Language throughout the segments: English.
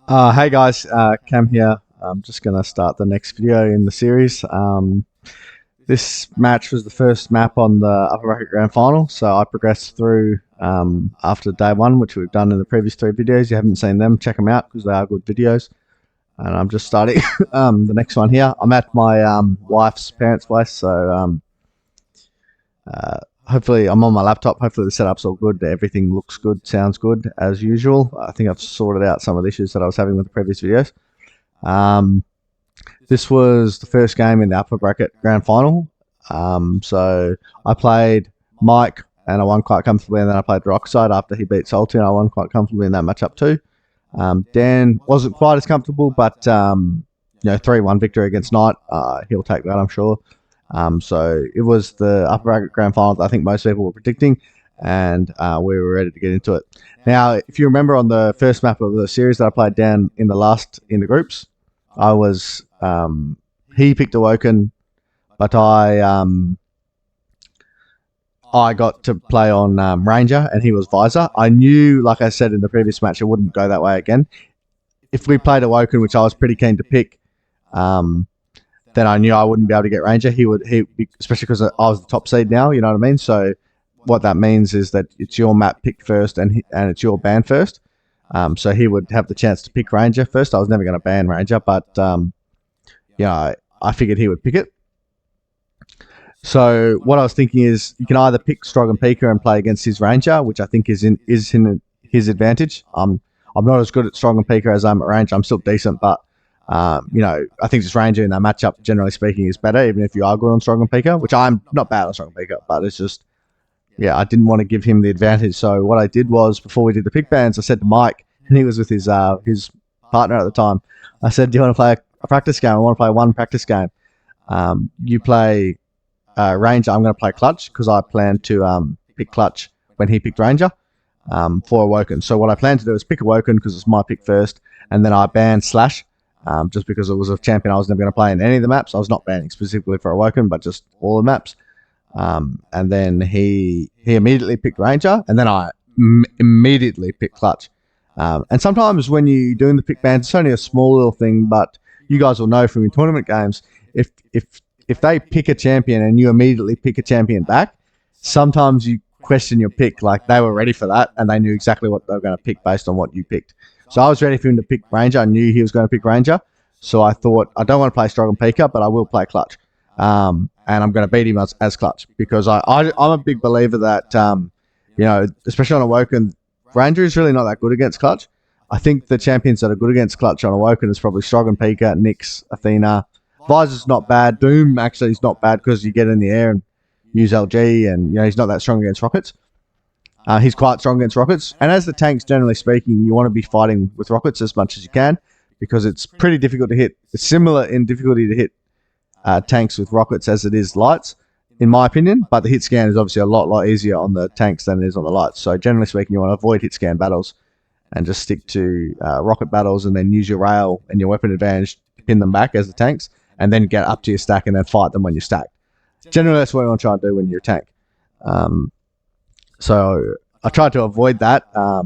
Hey guys, Cam here. I'm just going to start the next video in the series. This match was the first map on the Upper Bracket Grand Final, so I progressed through after day one, which we've done in the previous three videos. You haven't seen them, check them out because they are good videos. And I'm just starting the next one here. I'm at my wife's parents' place, so hopefully I'm on my laptop. Hopefully the setup's all good. Everything looks good, sounds good as usual. I think I've sorted out some of the issues that I was having with the previous videos. This was the first game in the upper bracket grand final. So I played Mike and I won quite comfortably, and then I played Rockside after he beat Salty and I won quite comfortably in that matchup too. Dan wasn't quite as comfortable, but 3-1 victory against Knight. He'll take that, I'm sure. So it was the upper bracket grand final that I think most people were predicting, and we were ready to get into it. Now, if you remember on the first map of the series that I played down in the groups, I was he picked Awoken, but I got to play on Ranger and he was Visor. I knew, like I said in the previous match, it wouldn't go that way again. If we played Awoken, which I was pretty keen to pick, then I knew I wouldn't be able to get Ranger. He especially because I was the top seed now, you know what I mean? So what that means is that it's your map picked first and it's your ban first. So he would have the chance to pick Ranger first. I was never going to ban Ranger, but I figured he would pick it. So what I was thinking is you can either pick Strog and Pika and play against his Ranger, which I think is in his advantage. I'm not as good at Strog and Pika as I'm at Ranger. I'm still decent, but I think just Ranger in that matchup, generally speaking, is better, even if you are good on Strong and Pika, which I'm not bad on Strong and Pika, but it's just, I didn't want to give him the advantage. So what I did was, before we did the pick bans, I said to Mike, and he was with his partner at the time, I said, do you want to play a practice game? I want to play one practice game. You play Ranger, I'm going to play Clutch, because I planned to pick Clutch when he picked Ranger for Awoken. So what I planned to do is pick Awoken, because it's my pick first, and then I banned Slash, just because it was a champion I was never going to play in any of the maps. I was not banning specifically for Awoken, but just all the maps. And then he immediately picked Ranger, and then I immediately picked Clutch. And sometimes when you're doing the pick bans, it's only a small little thing, but you guys will know from your tournament games, if they pick a champion and you immediately pick a champion back, sometimes you question your pick, like they were ready for that and they knew exactly what they were going to pick based on what you picked. So I was ready for him to pick Ranger. I knew he was going to pick Ranger. So I thought, I don't want to play Strong and Pika, but I will play Clutch. And I'm going to beat him as Clutch, because I'm a big believer that, especially on Awoken, Ranger is really not that good against Clutch. I think the champions that are good against Clutch on Awoken is probably Strong and Pika, Nyx, Athena. Visor's not bad. Doom actually is not bad because you get in the air and use LG, and he's not that strong against rockets. He's quite strong against rockets. And as the tanks, generally speaking, you want to be fighting with rockets as much as you can, because it's pretty difficult to hit. It's similar in difficulty to hit tanks with rockets as it is lights, in my opinion. But the hit scan is obviously a lot easier on the tanks than it is on the lights. So generally speaking, you want to avoid hit scan battles and just stick to rocket battles, and then use your rail and your weapon advantage to pin them back as the tanks, and then get up to your stack and then fight them when you're stacked. Generally, that's what you want to try and do when you're a tank. So I tried to avoid that. I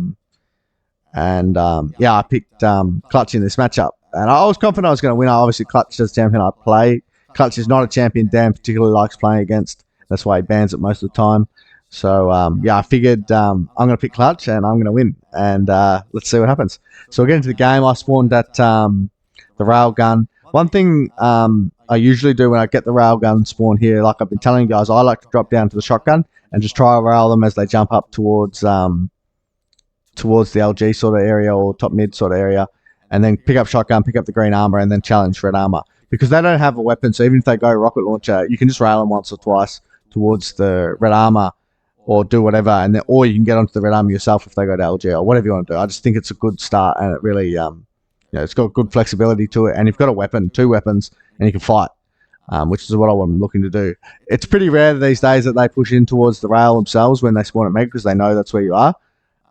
picked Clutch in this matchup. And I was confident I was going to win. Obviously, Clutch is the champion I play. Clutch is not a champion Dan particularly likes playing against. That's why he bans it most of the time. So, I figured I'm going to pick Clutch and I'm going to win. And let's see what happens. So we'll get into the game. I spawned at the railgun. One thing I usually do when I get the railgun spawn here, like I've been telling you guys, I like to drop down to the shotgun and just try to rail them as they jump up towards the LG sort of area or top mid sort of area, and then pick up shotgun, pick up the green armor, and then challenge red armor. Because they don't have a weapon, so even if they go rocket launcher, you can just rail them once or twice towards the red armor or do whatever, or you can get onto the red armor yourself if they go to LG or whatever you want to do. I just think it's a good start, and it really it's got good flexibility to it, and you've got a weapon, 2 weapons, and you can fight, which is what I'm looking to do. It's pretty rare these days that they push in towards the rail themselves when they spawn at Meg, because they know that's where you are.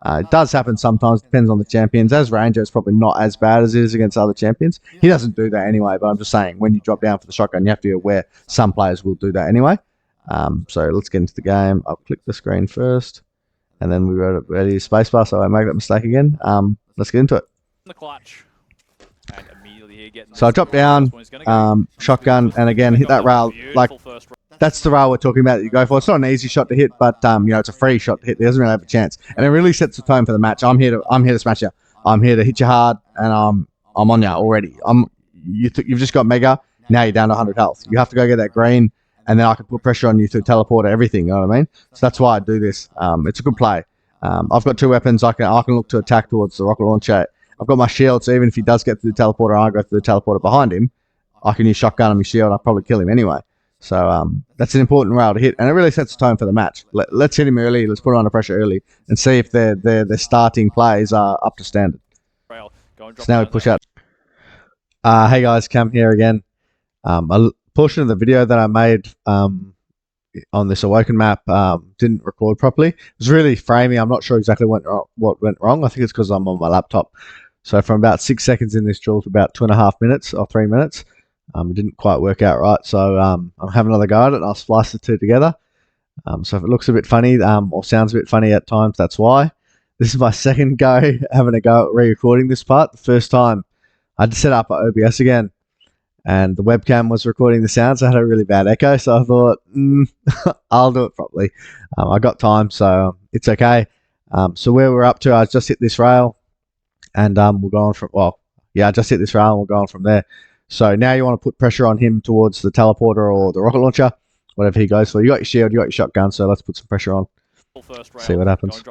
It does happen sometimes, depends on the champions. As Ranger, it's probably not as bad as it is against other champions. He doesn't do that anyway, but I'm just saying, when you drop down for the shotgun, you have to be aware some players will do that anyway. So let's get into the game. I'll click the screen first, and then we ready spacebar, so I make that mistake again. Let's get into it. The Clutch. So I drop down, shotgun, and again hit that rail. Like, that's the rail we're talking about that you go for. It's not an easy shot to hit, but you know, it's a free shot to hit. It doesn't really have a chance, and it really sets the tone for the match. I'm here to smash you. I'm here to hit you hard, and I'm on you already. You've just got mega. Now you're down to 100 health. You have to go get that green, and then I can put pressure on you through teleporter, everything. You know what I mean? So that's why I do this. It's a good play. I've got 2 weapons. I can look to attack towards the rocket launcher. I've got my shield, so even if he does get through the teleporter and I go through the teleporter behind him, I can use shotgun on my shield. I'll probably kill him anyway. So that's an important rail to hit, and it really sets the tone for the match. Let's hit him early. Let's put him under pressure early, and see if their starting plays are up to standard. So now we push out. Hey guys, Cam here again. A portion of the video that I made on this Awoken map didn't record properly. It was really framey. I'm not sure exactly what went wrong. I think it's because I'm on my laptop. So from about 6 seconds in this drill to about 2.5 minutes or 3 minutes, it didn't quite work out right. So I'm having another go at it, and I'll splice the two together. So if it looks a bit funny or sounds a bit funny at times, that's why. This is my second go having a go at re-recording this part. The first time I had to set up OBS again, and the webcam was recording the sound, so I had a really bad echo. So I thought, I'll do it properly. I got time, so it's okay. So where we're up to, I just hit this rail, and we'll go on from. Well, yeah, I just hit this rail, and we'll go on from there. So now you want to put pressure on him towards the teleporter or the rocket launcher, whatever he goes for. You got your shield, you got your shotgun, so let's put some pressure on. See what happens.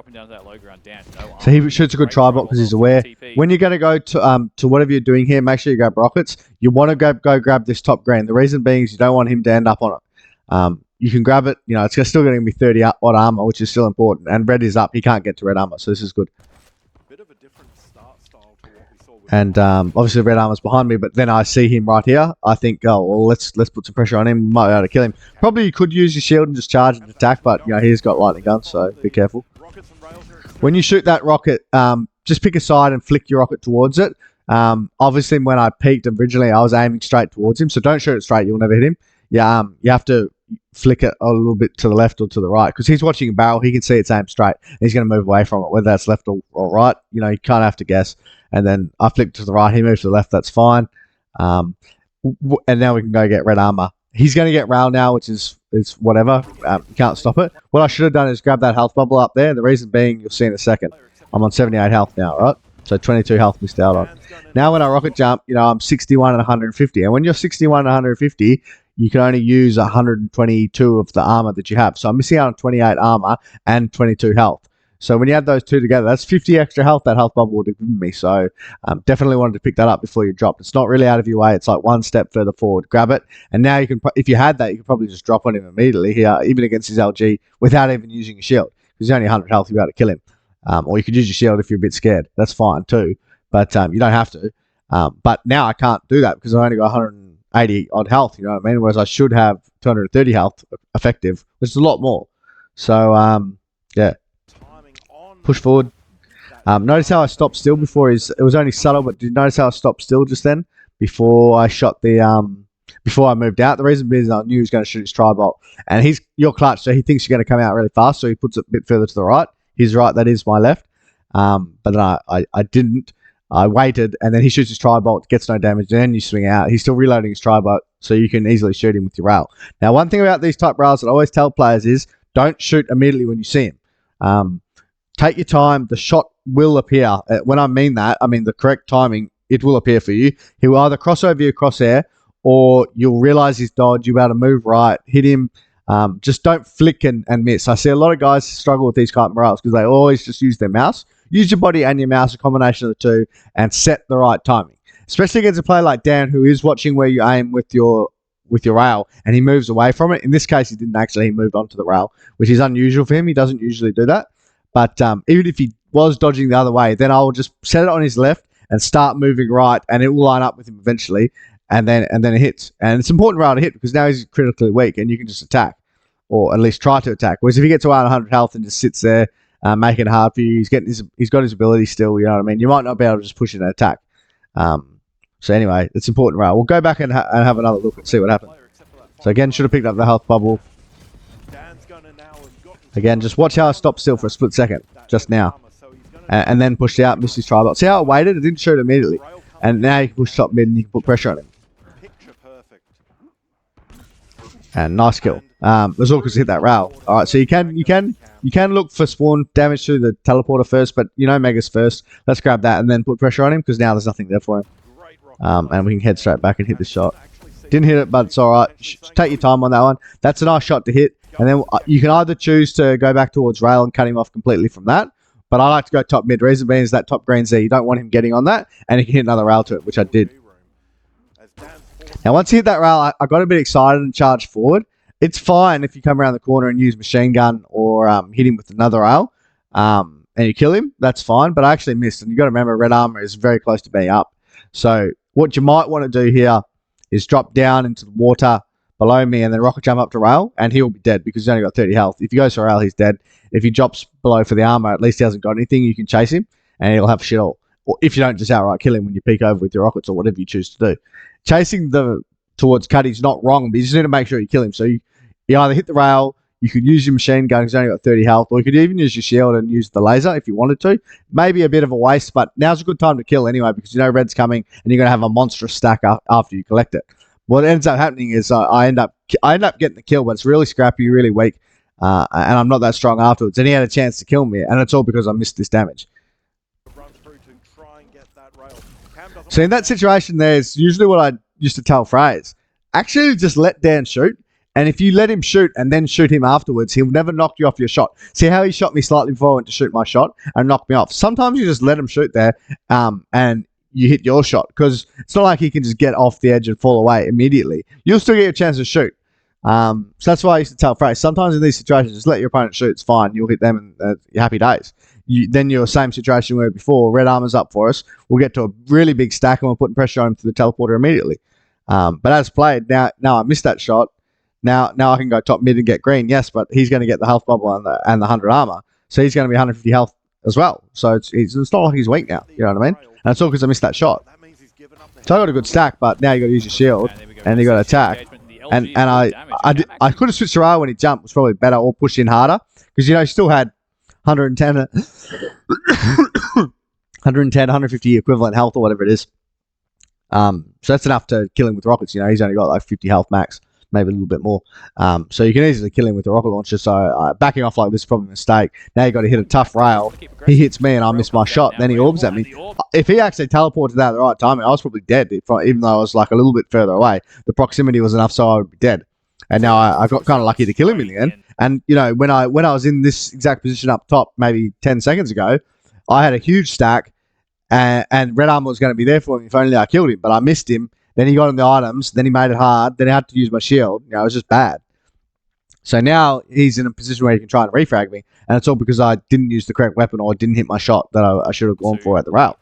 So he shoots a good try bot because he's aware. When you're going to go to whatever you're doing here, make sure you grab rockets. You want to go grab this top green. The reason being is you don't want him to end up on it. You can grab it. You know, it's still going to be 30 odd armor, which is still important. And red is up. He can't get to red armor, so this is good. And obviously red armor's behind me, but then I see him right here. I think, oh well, let's put some pressure on him. Might be able to kill him. Probably you could use your shield and just charge and attack, but you know he's got lightning guns, so be careful. When you shoot that rocket, just pick a side and flick your rocket towards it. Obviously when I peeked originally, I was aiming straight towards him, so don't shoot it straight. You'll never hit him. Yeah, you have to flick it a little bit to the left or to the right, because he's watching a barrel. He can see it's aimed straight. He's going to move away from it, whether that's left or right. You know, you can't have to guess. And then I flick to the right. He moves to the left. That's fine. And now we can go get red armor. He's going to get rail now, which is whatever. You can't stop it. What I should have done is grab that health bubble up there. The reason being, you'll see in a second, I'm on 78 health now, right? So 22 health missed out on. Now when I rocket jump, you know, I'm 61 and 150. And when you're 61 and 150, you can only use 122 of the armor that you have. So I'm missing out on 28 armor and 22 health. So when you add those two together, that's 50 extra health that health bubble would have given me. So definitely wanted to pick that up before you dropped. It's not really out of your way. It's like one step further forward. Grab it. And now you can, if you had that, you could probably just drop on him immediately here, even against his LG, without even using a shield. Because he's only 100 health, you'll be able to kill him. Or you could use your shield if you're a bit scared. That's fine too. But you don't have to. But now I can't do that because I only got 180 odd health, you know what I mean? Whereas I should have 230 health effective, which is a lot more. So, yeah. Push forward. Notice how I stopped still before it was only subtle, but did you notice how I stopped still just then before I shot the before I moved out? The reason being is I knew he was going to shoot his tri-bolt, and you're clutch, so he thinks you're going to come out really fast, so he puts it a bit further to the right. His right, that is my left. But then I didn't. I waited, and then he shoots his tri-bolt, gets no damage, and then you swing out. He's still reloading his tri-bolt, so you can easily shoot him with your rail. Now, one thing about these type rails that I always tell players is don't shoot immediately when you see him. Take your time. The shot will appear. When I mean that, I mean the correct timing. It will appear for you. He will either cross over your crosshair, or you'll realize his dodge. You'll be able to move right, hit him. Just don't flick and miss. I see a lot of guys struggle with these kind of rails because they always just use their mouse. Use your body and your mouse, a combination of the two, and set the right timing. Especially against a player like Dan, who is watching where you aim with your rail, and he moves away from it. In this case, he didn't actually. He moved onto the rail, which is unusual for him. He doesn't usually do that. But even if he was dodging the other way, then I will just set it on his left and start moving right, and it will line up with him eventually, and then it hits. And it's important rail to hit because now he's critically weak, and you can just attack, or at least try to attack. Whereas if he gets around 100 health and just sits there, making it hard for you, he's got his ability still. You know what I mean? You might not be able to just push in an attack. So anyway, it's important rail. We'll go back and have another look and see what happened. So again, should have picked up the health bubble. Again, just watch how I stopped still for a split second, just now. And then pushed out, missed his tri-bolt. See how I waited? It didn't shoot immediately. And now you can push top mid and you can put pressure on him. And nice kill. There's all because hit that rail. All right, so you can look for spawn damage to the teleporter first, but you know Mega's first. Let's grab that and then put pressure on him because now there's nothing there for him. And we can head straight back and hit this shot. Didn't hit it, but it's all right. Take your time on that one. That's a nice shot to hit. And then you can either choose to go back towards rail and cut him off completely from that. But I like to go top mid. Reason being is that top green's there. You don't want him getting on that. And he can hit another rail to it, which I did. Now, once he hit that rail, I got a bit excited and charged forward. It's fine if you come around the corner and use machine gun or hit him with another rail and you kill him. That's fine. But I actually missed. And you got to remember, red armor is very close to being up. So what you might want to do here is drop down into the water below me and then rocket jump up to rail, and he'll be dead because he's only got 30 health. If he goes to rail, he's dead. If he drops below for the armor, at least he hasn't got anything. You can chase him, and he'll have shit all. Or if you don't just outright kill him when you peek over with your rockets or whatever you choose to do. Chasing towards Cuddy's not wrong, but you just need to make sure you kill him. So you either hit the rail, you could use your machine gun because he's only got 30 health, or you could even use your shield and use the laser if you wanted to. Maybe a bit of a waste, but now's a good time to kill anyway because you know red's coming and you're going to have a monstrous stack after you collect it. What ends up happening is I end up getting the kill, but it's really scrappy, really weak, and I'm not that strong afterwards. And he had a chance to kill me, and it's all because I missed this damage. So in that situation, there's usually what I used to tell Fraze. Actually, just let Dan shoot, and if you let him shoot and then shoot him afterwards, he'll never knock you off your shot. See how he shot me slightly before I went to shoot my shot and knocked me off? Sometimes you just let him shoot there, and you hit your shot because it's not like he can just get off the edge and fall away immediately. You'll still get a chance to shoot. So that's why I used to tell Fraze, sometimes in these situations, just let your opponent shoot. It's fine. You'll hit them and you're happy days. Then you're the same situation where before, red armor's up for us. We'll get to a really big stack and we're putting pressure on him to the teleporter immediately. But as played, now I missed that shot. Now I can go top mid and get green, yes, but he's going to get the health bubble and the 100 armor. So he's going to be 150 health as well. So it's not like he's weak now. You know what I mean? And it's all because I missed that shot. So I got a good stack, but now you got to use your shield and you got to attack. And I could have switched to rail when he jumped. Was probably better, or push in harder because he still had 110, 150 equivalent health or whatever it is. So that's enough to kill him with rockets. He's only got like 50 health max, maybe a little bit more. So you can easily kill him with the rocket launcher. So backing off like this is probably a mistake. Now you got to hit a tough rail. He hits me and I miss my shot. Then he orbs at me. If he actually teleported that at the right time, I was probably dead. Even though I was like a little bit further away, the proximity was enough so I would be dead. And now I got kind of lucky to kill him in the end. And when I was in this exact position up top, maybe 10 seconds ago, I had a huge stack, and red armor was going to be there for me if only I killed him. But I missed him. Then he got on the items. Then he made it hard. Then I had to use my shield. It was just bad. So now he's in a position where he can try and refrag me, and it's all because I didn't use the correct weapon or didn't hit my shot that I should have gone for at the rail.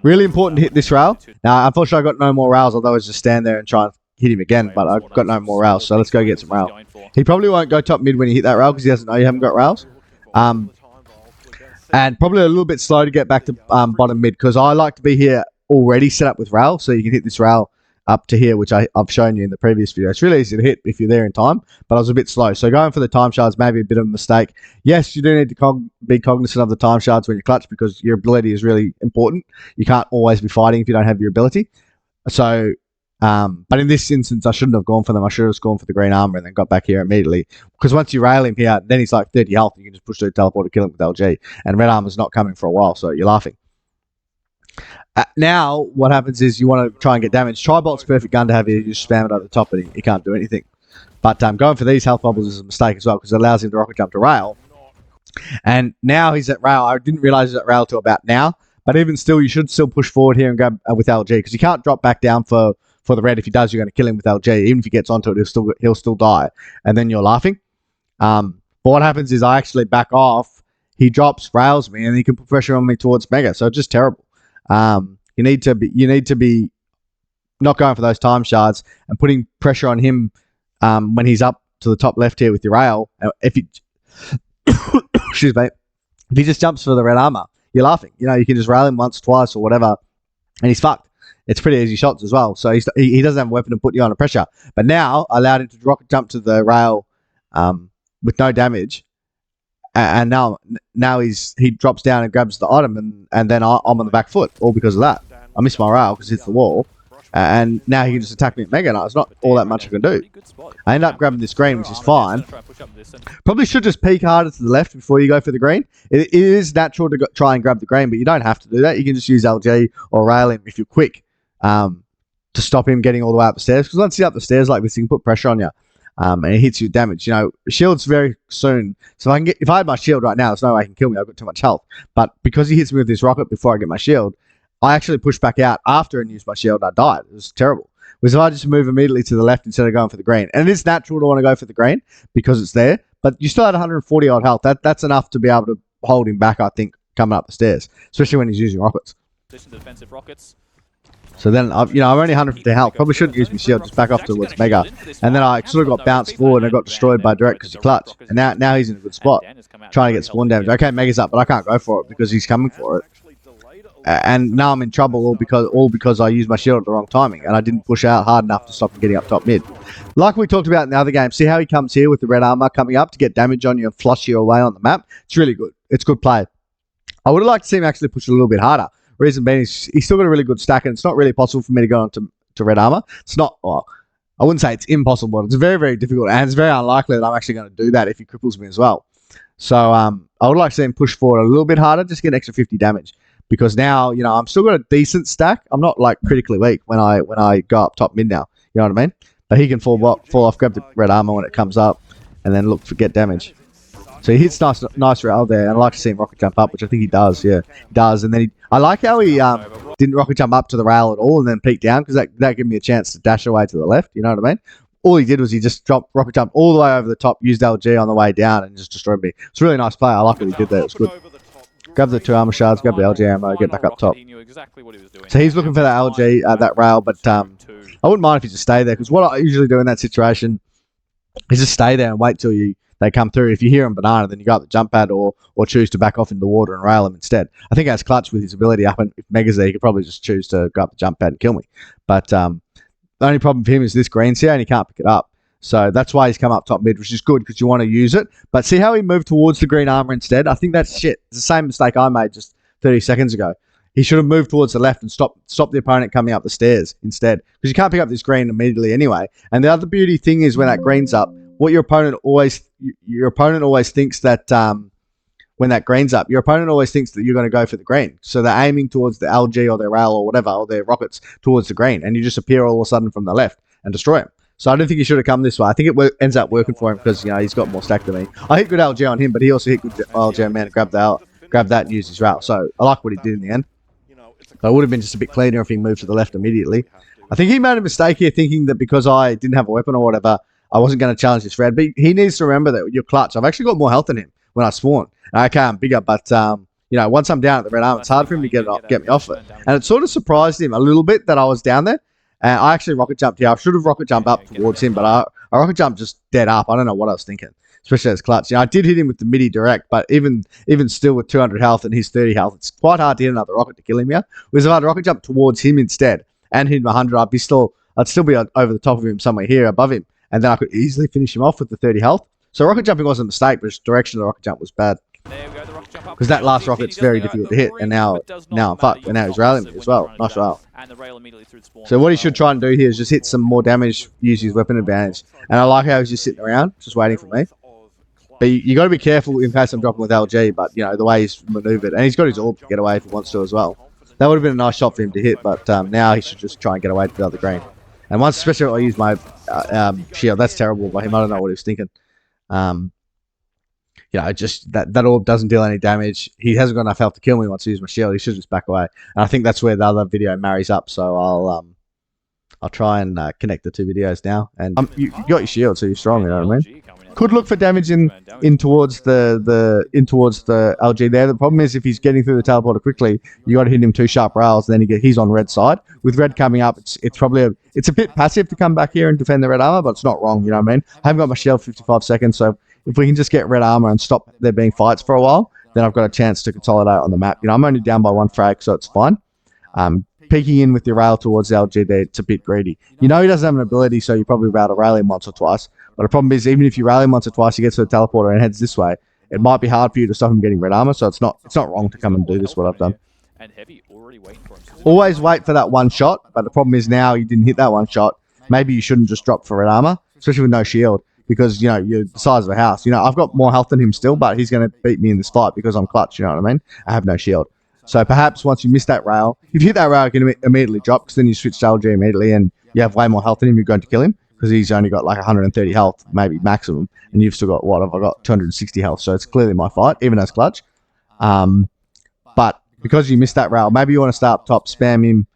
Really important to hit this rail. Now, unfortunately, I got no more rails. Although I was just stand there and try and hit him again, but I've got no more rails. So let's go get some rail. He probably won't go top mid when you hit that rail because he doesn't know you haven't got rails. And probably a little bit slow to get back to bottom mid because I like to be here already set up with rail, so you can hit this rail up to here, which I've shown you in the previous video. It's really easy to hit if you're there in time, but I was a bit slow. So going for the time shards may be a bit of a mistake. Yes, you do need to be cognizant of the time shards when you clutch because your ability is really important. You can't always be fighting if you don't have your ability. So, but in this instance, I shouldn't have gone for them. I should have just gone for the green armor and then got back here immediately. Because once you rail him here, then he's like 30 health. You can just push through teleport to kill him with LG. And red armor's not coming for a while, so you're laughing. Now, what happens is you want to try and get damage. Tri-bolt's a perfect gun to have here. You just spam it over the top and he can't do anything. But going for these health bubbles is a mistake as well because it allows him to rocket jump to rail. And now he's at rail. I didn't realize he's at rail till about now. But even still, you should still push forward here and grab with LG because you can't drop back down for the red. If he does, you're going to kill him with LG. Even if he gets onto it, he'll still die. And then you're laughing. But what happens is I actually back off. He drops, rails me, and he can put pressure on me towards Mega. So it's just terrible. You need to be not going for those time shards and putting pressure on him when he's up to the top left here with your rail. If he excuse me, if he just jumps for the red armor, you're laughing. You can just rail him once, twice, or whatever, and he's fucked. It's pretty easy shots as well. So he doesn't have a weapon to put you under pressure. But now I allowed him to rocket jump to the rail with no damage. And now he drops down and grabs the item, and then I'm on the back foot, all because of that. I miss my rail because it's the wall. And now he can just attack me at Mega Knight. It's not all that much I can do. I end up grabbing this green, which is fine. Probably should just peek harder to the left before you go for the green. It is natural to try and grab the green, but you don't have to do that. You can just use LG or rail him if you're quick to stop him getting all the way up the stairs. Because once he's up the stairs like this, he can put pressure on you. And it hits you with damage. You know, shield's very soon. So if I had my shield right now, there's no way he can kill me. I've got too much health. But because he hits me with this rocket before I get my shield, I actually pushed back out after and used my shield. I died. It was terrible. Whereas if I just move immediately to the left instead of going for the green. And it is natural to want to go for the green because it's there. But you still had 140 odd health. That's enough to be able to hold him back, I think, coming up the stairs. Especially when he's using rockets. Defensive rockets. So then, I'm only 150 health. Probably shouldn't use my shield. Just back off towards Mega. And then I sort of got bounced forward and I got destroyed by direct because of clutch. And now he's in a good spot. Trying to get spawn damage. Okay, Mega's up, but I can't go for it because he's coming for it. And now I'm in trouble all because I used my shield at the wrong timing and I didn't push out hard enough to stop him getting up top mid. Like we talked about in the other game, see how he comes here with the red armor coming up to get damage on you and flush you away on the map? It's really good. It's good play. I would have liked to see him actually push a little bit harder. Reason being, he's still got a really good stack and it's not really possible for me to go on to red armor. It's not, well, I wouldn't say it's impossible, but it's very, very difficult and it's very unlikely that I'm actually going to do that if he cripples me as well. So I would like to see him push forward a little bit harder, just get an extra 50 damage. Because now, I'm still got a decent stack. I'm not like critically weak when I go up top mid now. You know what I mean? But he can fall off, grab the red armor when it comes up, and then look for get damage. So he hits nice rail there, and I like to see him rocket jump up, which I think he does. Yeah, he does. And then I like how he didn't rocket jump up to the rail at all, and then peek down because that gave me a chance to dash away to the left. You know what I mean? All he did was he just rocket jumped all the way over the top, used LG on the way down, and just destroyed me. It's a really nice play. I like what he did there. It's good. Grab the 2 armor shards, grab the LG ammo, get back up top. So he's looking for that LG, that rail, but I wouldn't mind if he just stayed there, because what I usually do in that situation is just stay there and wait till they come through. If you hear him banana, then you go up the jump pad or choose to back off in the water and rail him instead. I think as clutch with his ability up, and if Mega's there, he could probably just choose to go up the jump pad and kill me. But the only problem for him is this green's here and he can't pick it up. So that's why he's come up top mid, which is good because you want to use it. But see how he moved towards the green armor instead? I think that's shit. It's the same mistake I made just 30 seconds ago. He should have moved towards the left and stop the opponent coming up the stairs instead. Because you can't pick up this green immediately anyway. And the other beauty thing is when that green's up, what your opponent always thinks that when that green's up, your opponent always thinks that you're going to go for the green. So they're aiming towards the LG or their rail or whatever, or their rockets towards the green. And you just appear all of a sudden from the left and destroy him. So I don't think he should have come this way. I think it ends up working for him because he's got more stack than me. I hit good LG on him, but he also hit good LG on me and grabbed that and used his rail. So I like what he did in the end. But it would have been just a bit cleaner if he moved to the left immediately. I think he made a mistake here thinking that because I didn't have a weapon or whatever, I wasn't going to challenge this red. But he needs to remember that you're clutch. I've actually got more health than him when I spawn. Okay, I'm bigger, but once I'm down at the red arm, it's hard for him to get me off it. And it sort of surprised him a little bit that I was down there. And I actually rocket jumped here. I should have rocket jumped up towards him, but I rocket jumped just dead up. I don't know what I was thinking, especially as clutch. I did hit him with the midi direct, but even still with 200 health and his 30 health, it's quite hard to hit another rocket to kill him here. Whereas if I'd rocket jump towards him instead and hit him 100, I'd still be over the top of him somewhere here above him, and then I could easily finish him off with the 30 health. So rocket jumping wasn't a mistake, but his direction of the rocket jump was bad. Because that last rocket's very difficult to hit, and now I'm fucked, and now he's railing me as well. Nice rail. So what he should try and do here is just hit some more damage, use his weapon advantage. And I like how he's just sitting around, just waiting for me. But you got to be careful in case I'm dropping with LG, but the way he's maneuvered, and he's got his orb to get away if he wants to as well. That would have been a nice shot for him to hit, but now he should just try and get away to the other green. And once, especially when I use my shield, that's terrible by him. I don't know what he was thinking. Just that orb doesn't deal any damage. He hasn't got enough health to kill me once I use my shield. He should just back away. And I think that's where the other video marries up. So I'll try and connect the two videos now. And you got your shield, so you're strong. You know what I mean? Could look for damage in towards the LG there. The problem is if he's getting through the teleporter quickly, you got to hit him 2 sharp rails. Then he's on red side. With red coming up, it's probably it's a bit passive to come back here and defend the red armor, but it's not wrong. You know what I mean? I haven't got my shield 55 seconds, so if we can just get red armor and stop there being fights for a while, then I've got a chance to consolidate on the map. I'm only down by 1 frag, so it's fine. Peeking in with your rail towards the LG there, it's a bit greedy. He doesn't have an ability, so you're probably about to rail him once or twice. But the problem is, even if you rail him once or twice, he gets to the teleporter and heads this way. It might be hard for you to stop him getting red armor, so it's not wrong to come and do this, what I've done. And Heavy already waiting for him. Always wait for that one shot, but the problem is now you didn't hit that one shot. Maybe you shouldn't just drop for red armor, especially with no shield, because, you know, you're the size of a house. You know, I've got more health than him still, but he's going to beat me in this fight because I'm clutch, you know what I mean? I have no shield. So perhaps once you miss that rail, if you hit that rail, you can immediately drop, because then you switch to LG immediately and you have way more health than him. You're going to kill him because he's only got like 130 health, maybe maximum, and you've still got, what have I got? 260 health, so it's clearly my fight, even as clutch. But because you missed that rail, maybe you want to start up top, spam him,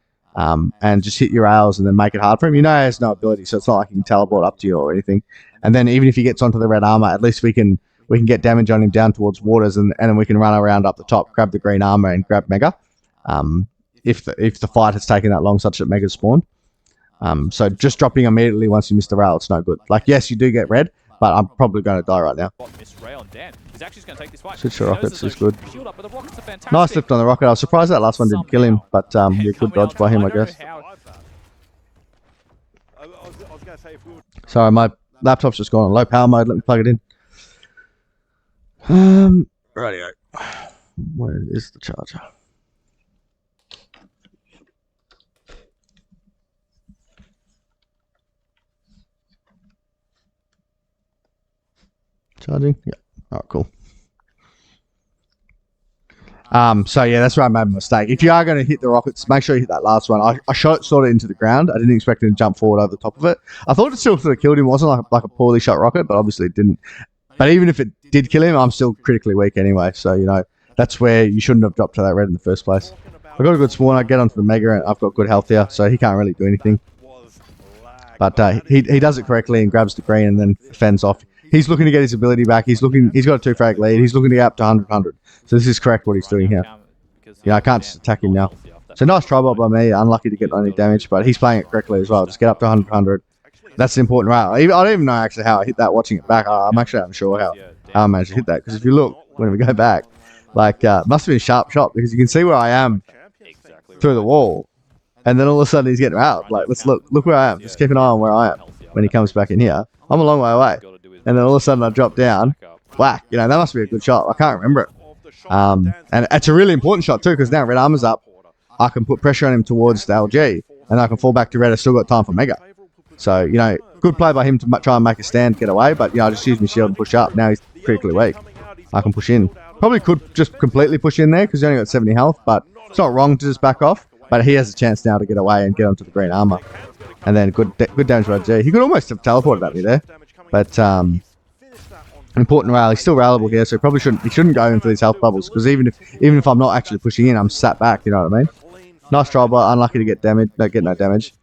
and just hit your rails and then make it hard for him. You know he has no ability, so it's not like he can teleport up to you or anything. And then even if he gets onto the red armor, at least we can get damage on him down towards waters, and then we can run around up the top, grab the green armor and grab Mega. If the fight has taken that long such that Mega's spawned. So just dropping immediately once you miss the rail, it's no good. Like, yes, you do get red, but I'm probably going to die right now. Switch to rockets is good. Nice lift on the rocket. I was surprised that last one didn't kill him, but yeah, good dodge by him, I guess. Sorry, my laptop's just gone on low power mode. Let me plug it in. Rightio. Where is the charger? Charging? Yeah. Oh, cool. So yeah, that's where I made a mistake. If you are going to hit the rockets, make sure you hit that last one. I shot it sort of into the ground. I didn't expect it to jump forward over the top of it. I thought it still sort of killed him. It wasn't like a poorly shot rocket, but obviously it didn't. But even if it did kill him, I'm still critically weak anyway. So, you know, that's where you shouldn't have dropped to that red in the first place. I've got a good spawn. I get onto the Mega, and I've got good health here, so he can't really do anything. But he does it correctly and grabs the green and then fends off. He's looking to get his ability back. He's got a 2-frag lead. He's looking to get up to 100. So this is correct what he's doing here. Yeah, I can't just attack him now. So nice try by me. Unlucky to get any damage, but he's playing it correctly as well. Just get up to 100. That's the important rail. I don't even know actually how I hit that watching it back. I'm actually unsure how I managed to hit that. Because if you look, when we go back, like, must have been a sharp shot because you can see where I am through the wall. And then all of a sudden he's getting out. Like, let's look where I am. Just keep an eye on where I am when he comes back in here. I'm a long way away. And then all of a sudden I drop down. Whack. You know, that must be a good shot. I can't remember it. And it's a really important shot too, because now red armor's up. I can put pressure on him towards the LG, and I can fall back to red. I've still got time for Mega. So, you know, good play by him to try and make a stand, get away. But, you know, I just used my shield and push up. Now he's critically weak. I can push in. Probably could just completely push in there because he only got 70 health, but it's not wrong to just back off. But he has a chance now to get away and get onto the green armor. And then good damage by LG. He could almost have teleported at me there. But important rail. He's still railable here, so he shouldn't go into these health bubbles, because even if I'm not actually pushing in, I'm sat back. You know what I mean? Nice try, but unlucky to get damage. Get no damage.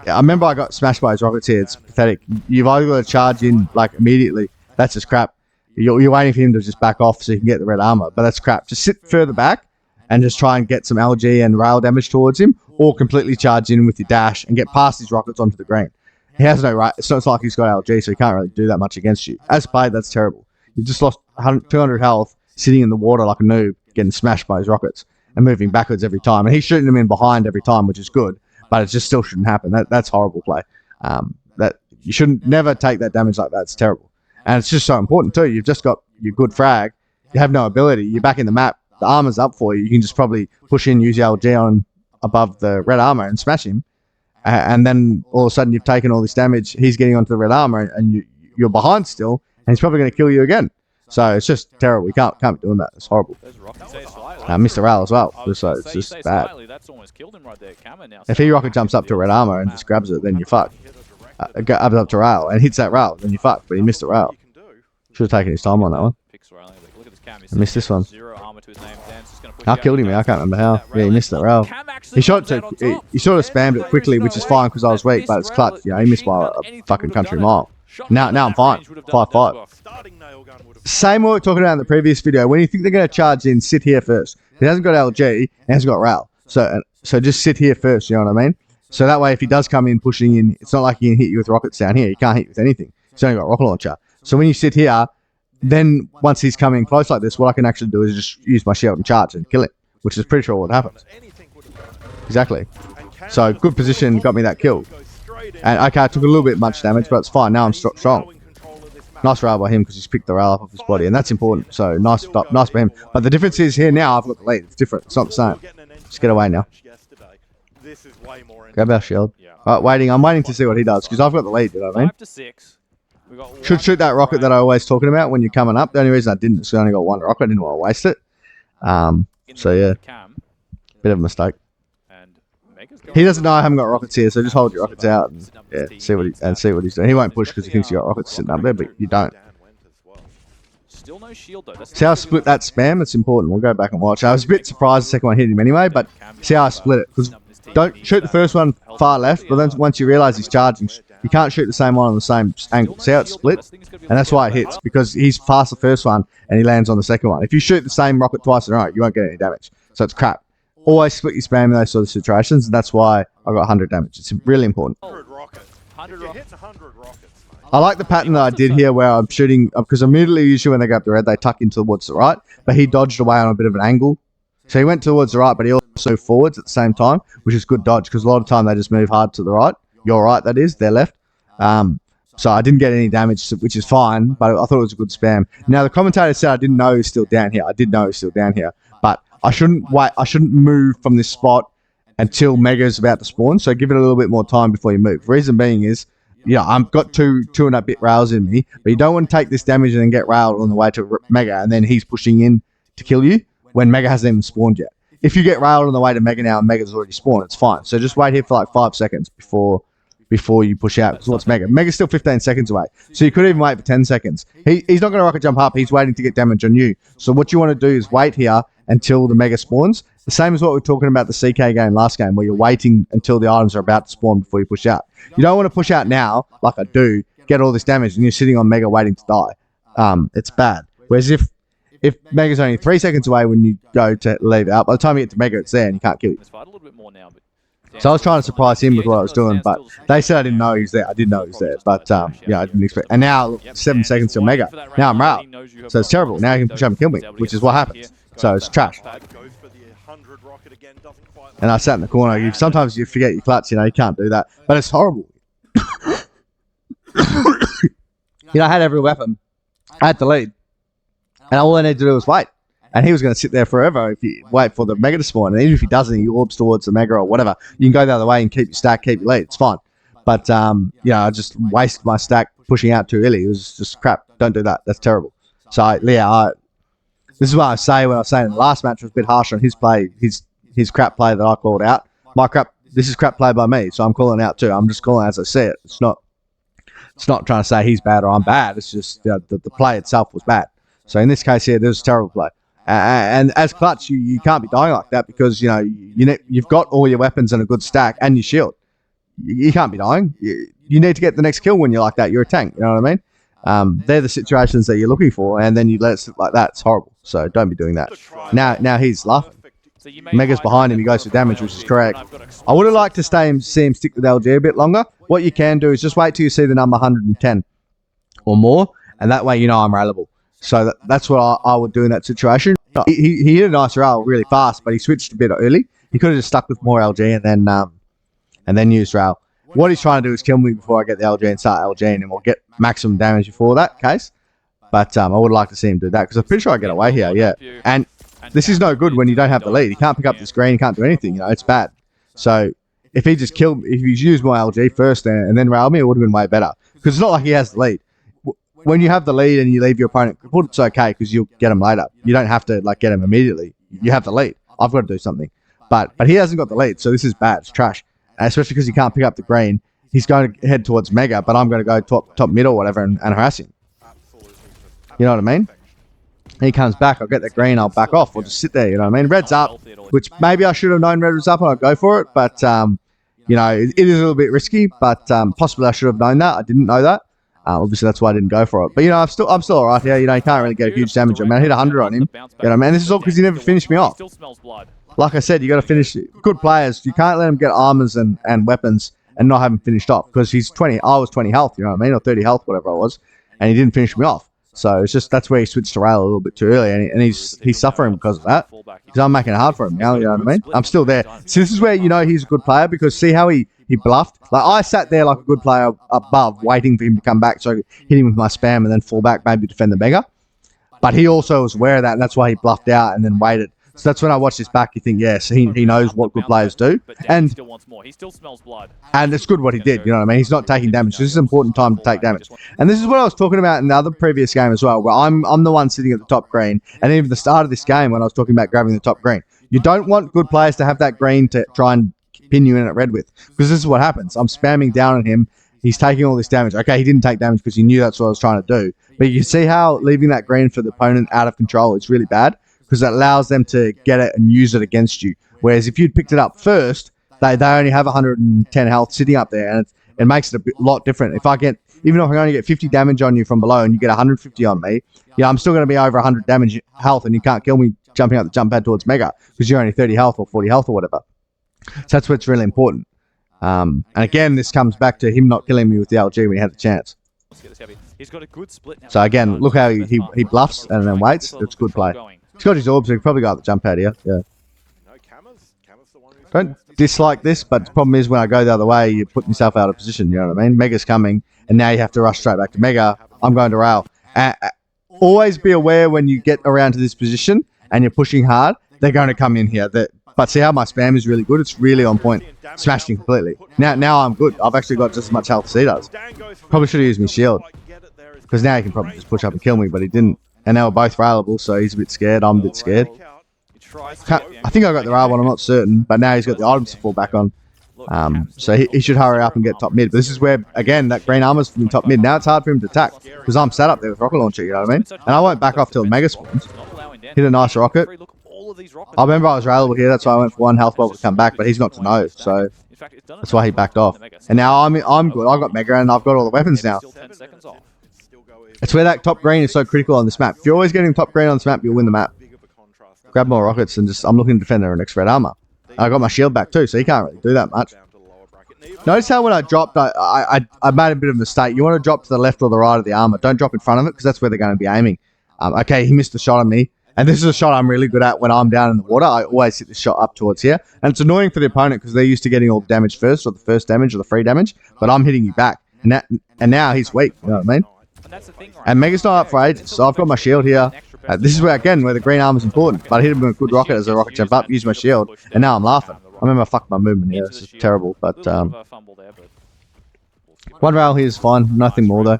Yeah, I remember I got smashed by his rockets here. It's pathetic. You've either got to charge in like immediately. That's just crap. You're waiting for him to just back off so you can get the red armor, but that's crap. Just sit further back and just try and get some LG and rail damage towards him, or completely charge in with your dash and get past his rockets onto the green. He has no right. It's not like he's got LG, so he can't really do that much against you. As played, that's terrible. You just lost 200 health sitting in the water like a noob, getting smashed by his rockets and moving backwards every time. And he's shooting them in behind every time, which is good, but it just still shouldn't happen. That's horrible play. That you shouldn't never take that damage like that. It's terrible. And it's just so important too. You've just got your good frag. You have no ability. You're back in the map. The armor's up for you. You can just probably push in, use your LG on above the red armor and smash him. And then all of a sudden you've taken all this damage. He's getting onto the red armor, and you're behind still, and he's probably going to kill you again. So it's just terrible. We can't be doing that. It's horrible. Missed the rail as well. So it's just bad. If he rocket jumps up to red armor and just grabs it, then you're fucked. Up to rail and hits that rail, then you're fucked. But he missed the rail. Should have taken his time on that one. I missed this one. I killed him. I can't remember how. Yeah, he missed that rail. He sort of spammed it quickly, which is fine because I was weak, but it's clutch. You know, he missed by a fucking country mile. Now I'm fine. 5-5. Same what we were talking about in the previous video. When you think they're going to charge in, sit here first. He hasn't got LG and hasn't got rail. So just sit here first, you know what I mean? So that way, if he does come in pushing in, it's not like he can hit you with rockets down here. He can't hit you with anything. He's only got a rocket launcher. So when you sit here, then once he's coming close like this, what I can actually do is just use my shield and charge and kill it, which is pretty sure what happens. Exactly. So good position, got me that kill. And okay, I took a little bit much damage, but it's fine. Now I'm strong. Nice rail by him because he's picked the rail up off his body, and that's important. So nice by him. But the difference is here now I've got the lead. It's different. It's not the same. Just get away now. Grab our shield. Right, waiting. I'm waiting to see what he does because I've got the lead. You know what I mean? 5-6. Should shoot that rocket that I always talking about when you're coming up. The only reason I didn't is I only got one rocket. I didn't want to waste it. So yeah, bit of a mistake. He doesn't know I haven't got rockets here, so just hold your rockets out and yeah, see what he's doing. He won't push because he thinks you got rockets sitting up there, but you don't. Still no shield though. See how I split that spam? It's important. We'll go back and watch. I was a bit surprised the second one hit him anyway, but see how I split it? Because don't shoot the first one far left, but then once you realise he's charging, you can't shoot the same one on the same angle. See how it split? And that's why it hits, because he's past the first one and he lands on the second one. If you shoot the same rocket twice in a row, you won't get any damage. So it's crap. Always split your spam in those sort of situations, and that's why I got 100 damage. It's really important. 100 rockets. I like the pattern that I did here where I'm shooting, because immediately usually when they go up the red, they tuck in towards the right, but he dodged away on a bit of an angle. So he went towards the right, but he also forwards at the same time, which is good dodge, because a lot of the time they just move hard to the right. Your right, that is, their left. So I didn't get any damage, which is fine, but I thought it was a good spam. Now, the commentator said I didn't know he was still down here. I did know he was still down here, but I shouldn't wait. I shouldn't move from this spot until Mega is about to spawn. So give it a little bit more time before you move. Reason being is, I've got two and a bit rails in me, but you don't want to take this damage and then get railed on the way to Mega, and then he's pushing in to kill you when Mega hasn't even spawned yet. If you get railed on the way to Mega now and Mega's already spawned, it's fine. So just wait here for like 5 seconds before you push out. Because what's Mega? Mega's still 15 seconds away. So you could even wait for 10 seconds. He's not going to rocket jump up. He's waiting to get damage on you. So what you want to do is wait here until the Mega spawns. The same as what we were talking about the CK game last game, where you're waiting until the items are about to spawn before you push out. You don't want to push out now, like I do, get all this damage, and you're sitting on Mega waiting to die. It's bad. Whereas if Mega's only 3 seconds away when you go to leave out, by the time you get to Mega, it's there and you can't kill you. So I was trying to surprise him with what I was doing, but they said I didn't know he was there. I did know he was there, but I didn't expect. And now, look, 7 seconds till Mega. Now I'm railed. So it's terrible. Now he can push up and kill me, which is what happens. So it's trash. And I sat in the corner. Sometimes you forget your clutch, you can't do that. But it's horrible. I had every weapon. I had the lead. And all I needed to do was wait. And he was going to sit there forever if you wait for the Mega to spawn. And even if he doesn't, he orbs towards the Mega or whatever. You can go the other way and keep your stack, keep your lead. It's fine. But, I just wasted my stack pushing out too early. It was just crap. Don't do that. That's terrible. So, this is what I say when I was saying the last match was a bit harsh on his play, his crap play that I called out. This is crap play by me, so I'm calling out too. I'm just calling as I see it. It's not trying to say he's bad or I'm bad. It's just the play itself was bad. So in this case here, there's a terrible play. And as clutch, you can't be dying like that because you've got all your weapons and a good stack and your shield. You can't be dying. You need to get the next kill when you're like that. You're a tank. You know what I mean? They're the situations that you're looking for, and then you let it sit like that. It's horrible. So don't be doing that. Now he's laughing. Mega's behind him. He goes for damage, which is correct. I would have liked to see him stick with LG a bit longer. What you can do is just wait till you see the number 110 or more, and that way I'm railable. So that's what I would do in that situation. He hit a nice rail really fast, but he switched a bit early. He could have just stuck with more LG and then used rail. What he's trying to do is kill me before I get the LG and start LG, and we'll get maximum damage before that case. But I would like to see him do that because I'm pretty sure I get away here. Yeah, and this is no good when you don't have the lead. He can't pick up the screen. He can't do anything. It's bad. So if he just killed me, if he used my LG first and then railed me, it would have been way better. Because it's not like he has the lead. When you have the lead and you leave your opponent, it's okay because you'll get him later. You don't have to get him immediately. You have the lead. I've got to do something. But he hasn't got the lead, so this is bad. It's trash. And especially because he can't pick up the green. He's going to head towards Mega, but I'm going to go top mid or whatever and harass him. You know what I mean? He comes back, I'll get the green, I'll back off, or just sit there, you know what I mean? Red's up, which maybe I should have known red was up and I'd go for it, but, it is a little bit risky, but possibly I should have known that. I didn't know that. Obviously, that's why I didn't go for it. But, I'm still all right here. You can't really get a huge damage. I mean, I hit 100 on him. You know what I mean? This is all because he never finished me off. Like I said, you got to finish good players. You can't let them get armors and weapons and not have him finished off because he's 20. I was 20 health, you know what I mean? Or 30 health, whatever I was. And he didn't finish me off. So it's just that's where he switched to rail a little bit too early, and he's suffering because of that. Because I'm making it hard for him now, you know what I mean? I'm still there. So this is where he's a good player because see how he he bluffed. Like, I sat there like a good player above, waiting for him to come back so I could hit him with my spam and then fall back, maybe defend the mega. But he also was aware of that, and that's why he bluffed out and then waited. So that's when I watch this back, you think, yes, he knows what good players do. And still wants more. He still smells blood. And it's good what he did, you know what I mean? He's not taking damage. This is an important time to take damage. And this is what I was talking about in the other previous game as well, where I'm the one sitting at the top green. And even the start of this game when I was talking about grabbing the top green. You don't want good players to have that green to try and pin you in at red with. Because this is what happens. I'm spamming down on him. He's taking all this damage. Okay, he didn't take damage because he knew that's what I was trying to do. But you see how leaving that green for the opponent out of control is really bad? Because it allows them to get it and use it against you. Whereas if you'd picked it up first, they only have 110 health sitting up there, and it makes it a lot different. Even if I only get 50 damage on you from below and you get 150 on me, yeah, I'm still going to be over 100 damage health, and you can't kill me jumping out the jump pad towards Mega because you're only 30 health or 40 health or whatever. So that's what's really important. And again, this comes back to him not killing me with the LG when he had the chance. He's got a good split now. So again, look how he bluffs and then waits. It's good play. He's got his orbs, so he probably got the jump pad here. Yeah. Don't dislike this, but the problem is when I go the other way, you put yourself out of position, you know what I mean? Mega's coming, and now you have to rush straight back to Mega. I'm going to rail. Always be aware when you get around to this position and you're pushing hard, they're going to come in here. But see how my spam is really good? It's really on point. Smashed him completely. Now I'm good. I've actually got just as much health as he does. Probably should have used my shield. Because now he can probably just push up and kill me, but he didn't. And they were both railable, so he's a bit scared. I'm a bit scared. I think I got the rail one, I'm not certain. But now he's got the items to fall back on. So he should hurry up and get top mid. But this is where, again, that green armor's from top mid. Now it's hard for him to attack. Because I'm sat up there with rocket launcher, you know what I mean? And I won't back off till Mega spawns. Hit a nice rocket. I remember I was railable here, that's why I went for one health bubble to come back, but he's not to know, so that's why he backed off. And now I'm good. I've got Mega and I've got all the weapons now. It's where that top green is so critical on this map. If you're always getting top green on this map, you'll win the map. Grab more rockets and I'm looking to defend their next red armor. I got my shield back too, so he can't really do that much. Notice how when I dropped, I made a bit of a mistake. You want to drop to the left or the right of the armor. Don't drop in front of it because that's where they're going to be aiming. Okay, he missed the shot on me. And this is a shot I'm really good at when I'm down in the water. I always hit the shot up towards here. And it's annoying for the opponent because they're used to getting all the damage first, or the first damage, or the free damage. But I'm hitting you back. And now he's weak, you know what I mean? And Mega's not up for ages, so I've got my shield here. This is where, again, where the green armor is important. But I hit him with a good rocket as a rocket jump up, use my shield, and now I'm laughing. I remember I fucked my movement here. This is terrible. But one rail here is fine. Nothing more, though.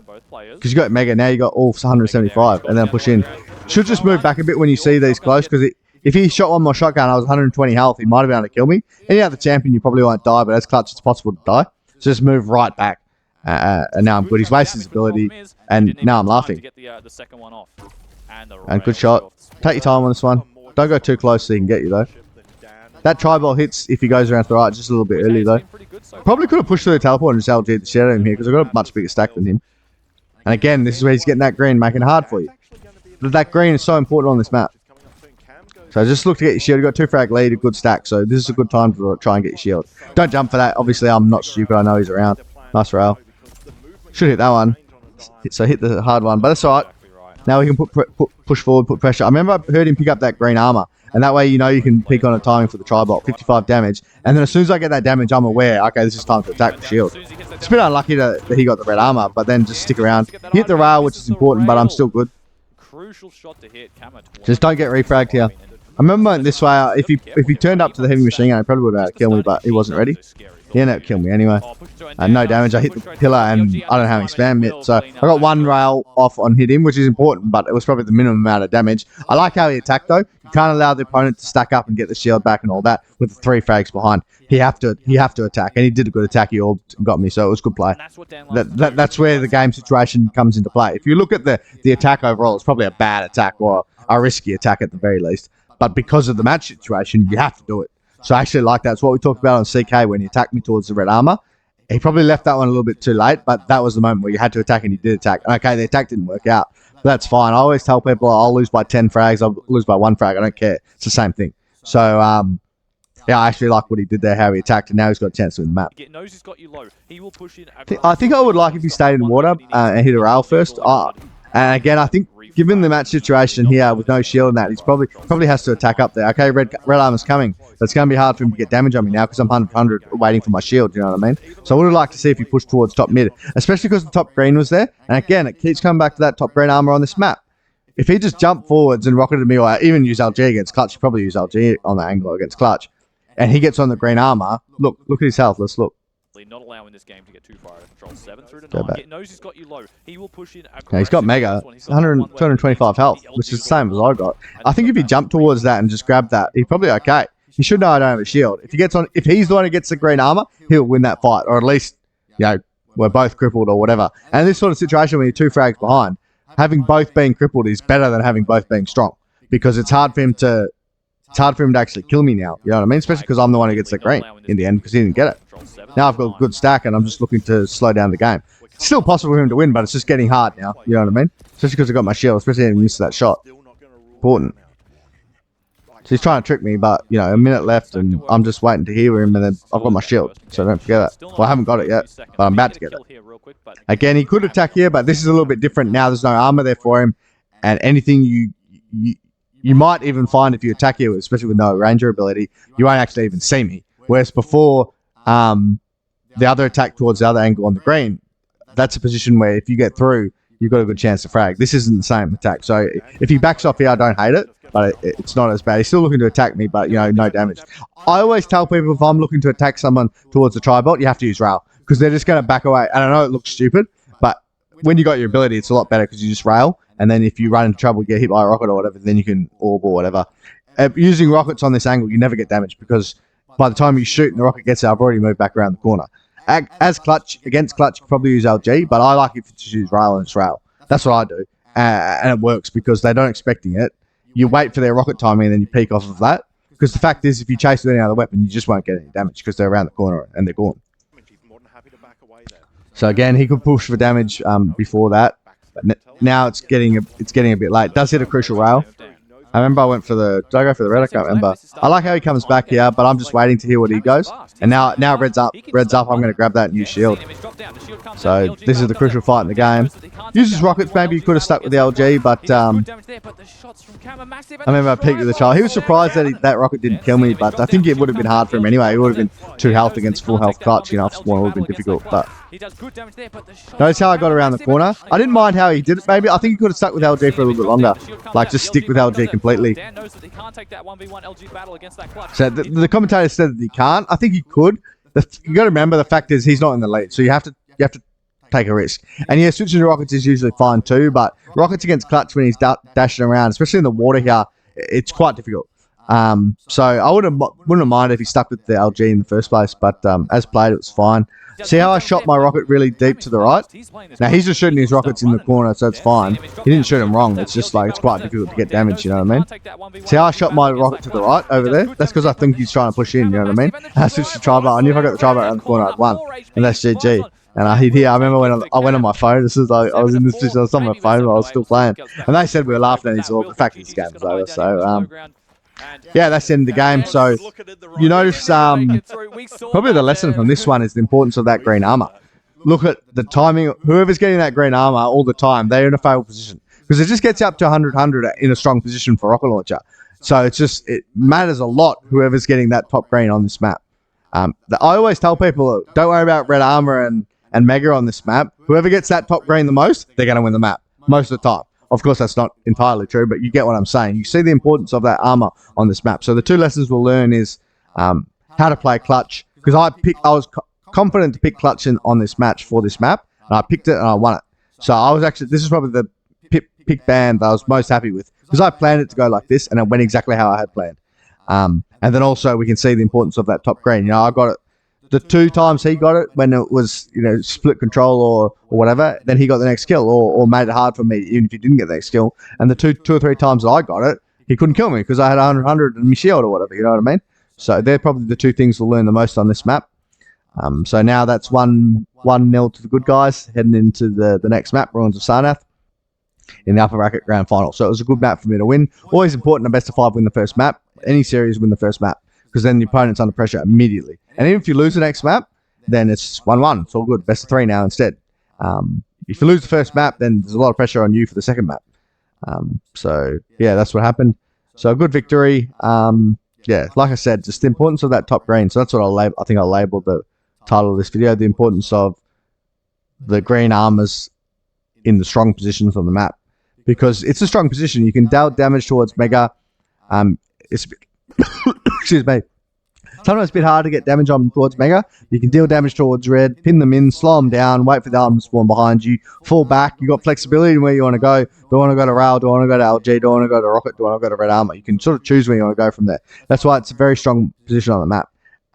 Because you got Mega, now you got all 175, and then push in. Should just move back a bit when you see these close, because if he shot one more shotgun, I was 120 health, he might have been able to kill me. Any other champion, you probably won't die, but as clutch, it's possible to die. So just move right back. And now I'm good. He's wasted his ability, and now I'm laughing. And good shot. Take your time on this one. Don't go too close so he can get you, though. That tri-ball hits if he goes around to the right just a little bit early, though. Probably could have pushed through the teleport and just LG'd the shit out of him here, because I've got a much bigger stack than him. And again, this is where he's getting that green, making it hard for you. But that green is so important on this map. So just look to get your shield. You've got 2 frag lead, a good stack. So this is a good time to try and get your shield. Don't jump for that. Obviously, I'm not stupid. I know he's around. Nice rail. Should hit that one. So hit the hard one. But that's all right. Now we can push forward, put pressure. I remember I heard him pick up that green armor. And that way, you know, you can peek on a timing for the tri-bolt. 55 damage. And then as soon as I get that damage, I'm aware, okay, this is time to attack the shield. It's a bit unlucky that he got the red armor, but then just stick around. Hit the rail, which is important, but I'm still good. Just don't get refragged here. I remember this way, if he turned up to the heavy machine gun, he probably would have killed me, but he wasn't ready. He ended up killing me anyway. No damage. I hit the pillar and I don't have any spam yet. So I got 1 rail off on hit him, which is important, but it was probably the minimum amount of damage. I like how he attacked though. You can't allow the opponent to stack up and get the shield back and all that with the 3 frags behind. He have to attack, and he did a good attack. He all got me, so it was good play. That's where the game situation comes into play. If you look at the attack overall, it's probably a bad attack or a risky attack at the very least. But because of the match situation, you have to do it. So I actually like that. It's what we talked about on CK when he attacked me towards the red armor. He probably left that one a little bit too late, but that was the moment where you had to attack, and he did attack. And okay, the attack didn't work out, but that's fine. I always tell people I'll lose by 10 frags, I'll lose by 1 frag. I don't care. It's the same thing. So, yeah, I actually like what he did there, how he attacked, and now he's got a chance to win the map. I think I would like if he stayed in water and hit a rail first. And again, I think given the match situation here with no shield and that, he's probably has to attack up there. Okay, red armor's coming. But it's going to be hard for him to get damage on me now because I'm 100 waiting for my shield, you know what I mean? So I would have liked to see if he pushed towards top mid, especially because the top green was there. And again, it keeps coming back to that top green armor on this map. If he just jumped forwards and rocketed me, or even use LG against Clutch, he'd probably use LG on the angle against Clutch, and he gets on the green armor, look at his health, let's look. Not allowing this game to get too far out of control. 7 through to Go 9. back. He knows he's got you low. He will push in. Yeah, he's got mega, 225 health, which is the same as I got. I think if he jumped towards that and just grabbed that, he's probably okay. He should know I don't have a shield. If he's the one who gets the green armor, he'll win that fight, or at least, you know, we're both crippled or whatever. And in this sort of situation when you're 2 frags behind, having both being crippled is better than having both being strong, because it's hard for him to actually kill me now. You know what I mean? Especially because I'm the one who gets the green in the end because he didn't get it. Now I've got a good stack and I'm just looking to slow down the game. It's still possible for him to win, but it's just getting hard now. You know what I mean? Especially because I got my shield, especially having missed that shot. Important. So he's trying to trick me, but, you know, a minute left and I'm just waiting to hear him, and then I've got my shield, so don't forget that. Well, I haven't got it yet, but I'm about to get it. Again, he could attack here, but this is a little bit different now. There's no armor there for him, and anything you might even find if you attack here, especially with no ranger ability, you won't actually even see me. Whereas before, the other attack towards the other angle on the green, that's a position where if you get through, you've got a good chance to frag. This isn't the same attack, so if he backs off here, I don't hate it, but it's not as bad. He's still looking to attack me, but, you know, no damage. I always tell people if I'm looking to attack someone towards the tri-belt, you have to use rail, because they're just going to back away. And I know it looks stupid, but when you got your ability, it's a lot better because you just rail, and then if you run into trouble, get hit by a rocket or whatever, then you can orb or whatever. Using rockets on this angle, you never get damage, because by the time you shoot and the rocket gets out, I've already moved back around the corner. As Clutch, against Clutch, you can probably use LG, but I like it to use rail and it's rail. That's what I do. And it works because they don't expecting it. You wait for their rocket timing and then you peek off of that. Because the fact is, if you chase with any other weapon, you just won't get any damage because they're around the corner and they're gone. So again, he could push for damage before that. But now it's getting a bit late. Does hit a crucial rail. I remember I went for the... Did I go for the red? I can't remember. I like how he comes back here, but I'm just waiting to hear what he goes. And now red's up. Red's up. I'm going to grab that new shield. So this is the crucial fight in the game. Uses rockets. Maybe he could have stuck with the LG, but I remember I peeked with the child. He was surprised that that rocket didn't kill me, but I think it would have been hard for him anyway. He would have been 2 health against full health Clutch. You know, it would have been difficult, but... Notice how I got around the corner? I didn't mind how he did it, maybe. I think he could have stuck with LG for a little bit longer. Like, just stick with LG completely. So the commentator said that he can't. I think he could. You got to remember, the fact is he's not in the lead, so you have to take a risk. And yeah, switching to rockets is usually fine too, but rockets against Clutch when he's dashing around, especially in the water here, it's quite difficult. So I wouldn't mind if he stuck with the LG in the first place, but as played, it was fine. See how I shot my rocket really deep to the right? Now he's just shooting his rockets in the corner, so it's fine. He didn't shoot them wrong. It's just like, it's quite difficult to get damage, you know what I mean? See how I shot my rocket to the right over there? That's because I think he's trying to push in, you know what I mean? I switched to tri-bar. I knew if I got the tri-bar around the corner, I'd won. And that's GG. And I hit here. I remember when I went on my phone. This is like, I was in this position. I was on my phone while I was still playing. And they said we were laughing at his all. The fact is, this game was over. So, yeah, that's the end of the game. So, you notice probably the lesson from this one is the importance of that green armor. Look at the timing. Whoever's getting that green armor all the time, they're in a favorable position. Because it just gets up to 100 in a strong position for rocket launcher. So, it matters a lot whoever's getting that top green on this map. I always tell people, don't worry about red armor and mega on this map. Whoever gets that top green the most, they're going to win the map most of the time. Of course, that's not entirely true, but you get what I'm saying. You see the importance of that armor on this map. So the 2 lessons we'll learn is how to play Clutch. Because I was confident to pick Clutch on this match for this map, and I picked it and I won it. So I was actually, this is probably the pick band that I was most happy with, because I planned it to go like this, and it went exactly how I had planned. And then also we can see the importance of that top green. You know, I got it the 2 times he got it when it was, you know, split control or whatever, then he got the next kill or made it hard for me even if he didn't get the next kill. And the 2 or 3 times that I got it, he couldn't kill me because I had 100 in my shield or whatever, you know what I mean? So they're probably the 2 things we'll learn the most on this map. So now that's 1-0 to the good guys heading into the next map, Ruins of Sarnath, in the upper bracket grand final. So it was a good map for me to win. Always important, a best of 5 win the first map. Any series win the first map, because then the opponent's under pressure immediately. And even if you lose the next map, then it's 1-1. It's all good. Best of 3 now instead. if you lose the first map, then there's a lot of pressure on you for the second map. So yeah, that's what happened. So a good victory. Yeah, like I said, just the importance of that top green. So that's what I think I'll label the title of this video: the importance of the green armors in the strong positions on the map, because it's a strong position. You can deal damage towards Mega. It's excuse me. Sometimes a bit hard to get damage on towards Mega. You can deal damage towards Red, pin them in, slow them down, wait for the armor to spawn behind you, fall back. You got flexibility in where you want to go. Do I want to go to Rail? Do I want to go to LG? Do I want to go to Rocket? Do I want to go to Red Armor? You can sort of choose where you want to go from there. That's why it's a very strong position on the map.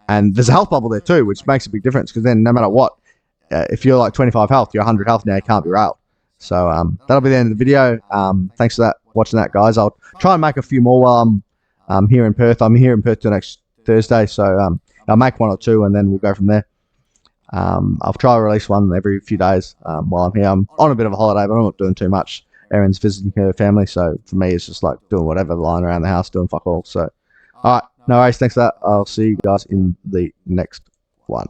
And there's a health bubble there too, which makes a big difference, because then no matter what, if you're like 25 health, you're 100 health now, you can't be railed. So that'll be the end of the video. Thanks for watching that, guys. I'll try and make a few more while I'm here in Perth. I'm here in Perth till next Thursday, so I'll make one or two and then we'll go from there. I'll try to release one every few days while I'm here. I'm on a bit of a holiday, but I'm not doing too much. Erin's visiting her family, so for me it's just like doing whatever, lying around the house doing fuck all. So alright, no worries, thanks for that. I'll see you guys in the next one.